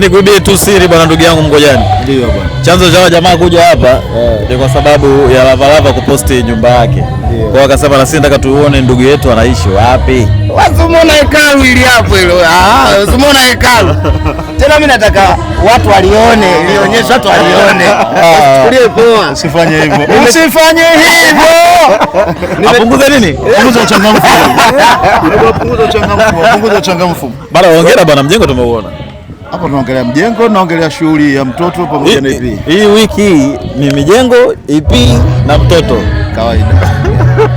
Nikuibie tu siri bwana, ndugu yangu Mngojani. Ndio bwana. Chanzo cha jamaa kuja hapa ni kwa sababu ya Lavalava kuposti nyumba yake. Kwa akasema na sisi nataka tuone ndugu yetu anaishi wapi. Wazumona hekalu ili hapo hilo. Wazumona hekalu. Tena mimi nataka watu walione, nionyeshe watu walione. Tulie poa. Usifanye hivyo. Usifanye hivyo. Apunguze nini? Punguza uchangamfu. Punguza uchangamfu. Bana hongera bwana, mjengo tumeuona. Hapa tunaongelea mjengo, tunaongelea shughuli ya mtoto pamoja na EP. Hii wiki ni mijengo, EP na mtoto.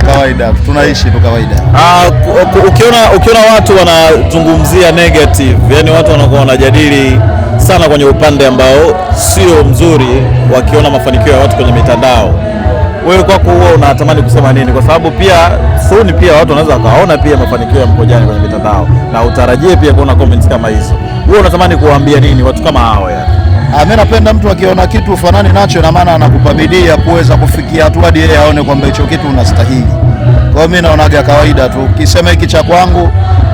Kawaida, tunaishi tu kawaida. Ukiona watu wanazungumzia negative, yani watu wanakuwa wanajadili sana kwenye upande ambao sio mzuri, wakiona mafanikio ya watu kwenye mitandao, wewe kwako huo unatamani kusema nini? Kwa sababu pia soon pia watu wanaweza wakaona pia mafanikio ya Mngojani kwenye mitandao na utarajie pia kuona comments kama hizo. Wewe unatamani kuwaambia nini watu kama hao yani? Mimi napenda mtu akiona kitu ufanani nacho, na maana anakupa bidii ya kuweza kufikia hatua hadi yeye aone kwamba hicho kitu unastahili. Kwa hiyo mimi naonaga kawaida tu. Ukisema hiki cha kwangu,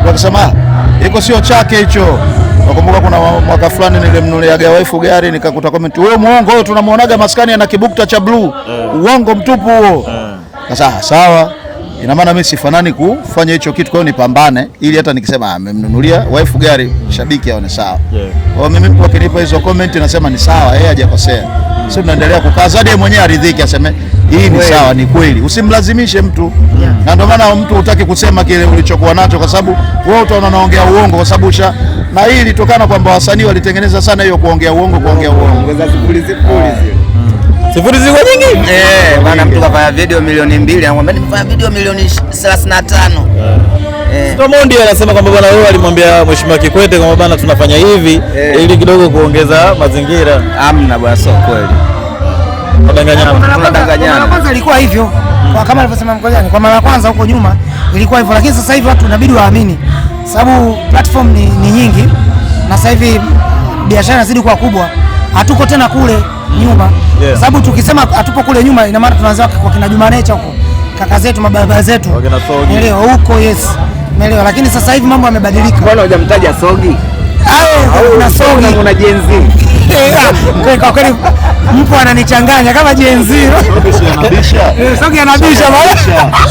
wakisema iko sio chake hicho. Nakumbuka kuna mwaka fulani nilimnunulia wife gari, nikakuta comment, wewe muongo, wewe tunamuonaga maskani ana kibukta cha blue. Uongo mtupu huo. Sasa sawa. Ina maana mimi sifanani kufanya hicho kitu, kwa hiyo nipambane ili hata nikisema amemnunulia wife gari shabiki aone sawa. Kwa hiyo mimi mtu akinipa hizo comment nasema ni sawa, yeye hajakosea. Sisi tunaendelea kukaza hadi mwenyewe aridhike, aseme hii ni sawa, ni kweli. Usimlazimishe mtu. Na ndio maana mtu hutaki kusema kile ulichokuwa nacho, kwa sababu wewe utaona unaongea uongo, kwa sababu na hii ilitokana kwamba wasanii walitengeneza sana hiyo kuongea uongo. Ongeza sifuri ziko nyingi. Bana mtu kafanya video milioni 2, anakuambia nimefanya video milioni 35. Ndio Mondi anasema kwamba bwana wewe alimwambia Mheshimiwa Kikwete kwamba bwana tunafanya hivi ili kidogo kuongeza mazingira. Amna bwana, sio kweli. Tunadanganyana. Kwanza ilikuwa hivyo. Kwa kama alivyosema Mngojani, kwa mara kwanza huko nyuma ilikuwa hivyo, lakini sasa hivi watu inabidi waamini. Sababu platform ni nyingi na sasa hivi biashara inazidi kuwa kubwa. Hatuko tena kule nyuma. Sababu tukisema hatupo kule nyuma ina maana tunaanza kwa kina Juma Nature huko. Kaka zetu, mababa zetu. Umeelewa huko, yes. Umeelewa, lakini sasa hivi mambo yamebadilika. Mbona hujamtaja Sogi? Na Sogi una Gen Z. Kwa kweli mpo ananichanganya kama Gen Z. Sogi anabisha bwana.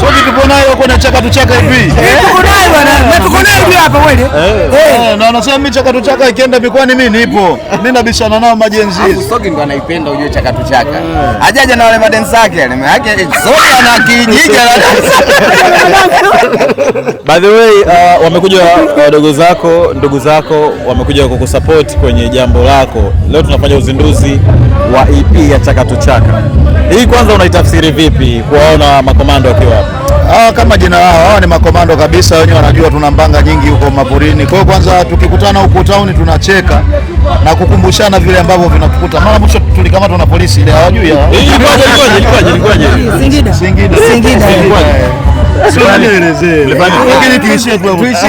Sogi tupo naye huko na chaka hivi. Tuko naye bwana. Tuko naye hivi hapa kweli. Na anasema mimi chaka ikienda mikoani mimi nipo. Mimi nabishana nao majenzi. Sogi ndo anaipenda ujue chaka. Ajaja na wale madensi yake yale. Sogi ana kijiji na By the way, wamekuja ndugu zako wamekuja kukusupport kwenye jambo lako. Leo tunafanya uzinduzi wa EP ya Chaka tu Chaka. Hii kwanza unaitafsiri vipi kuwaona makomando wakiwa hapa? Kama jina lao, hawa ni makomando kabisa, wenyewe wanajua tuna mbanga nyingi huko maporini. Kwa hiyo kwanza tukikutana huko town tunacheka na kukumbushana vile ambavyo vinatukuta. Mara mwisho tulikamatwa na polisi ile, hawajui hawa. Ilikuwaje? Singida. Sio nielezee. Lakini tuishie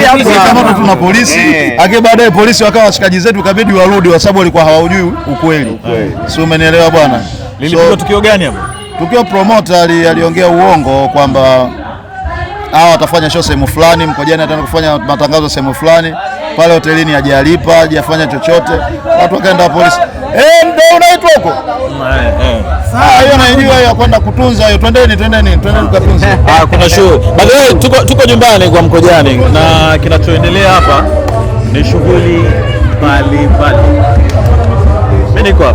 hapo kama tuna polisi, ake baadaye polisi wakawa washikaji zetu kabidi warudi kwa sababu walikuwa hawajui ukweli. Sio, umenielewa bwana? Lilikuwa tukio gani hapo? Tukio promoter aliongea uongo kwamba hao watafanya show sehemu fulani, Mngojani ataenda kufanya matangazo sehemu fulani, pale hotelini hajalipa, hajafanya chochote. Watu wakaenda polisi. Ndio unaitwa huko? Hiyo naijua ya kwenda kutunza hiyo. Twendeni tukatunze. Kuna show. Baadaye tuko nyumbani kwa Mngojani na kinachoendelea hapa ni shughuli mbalimbali. Mimi niko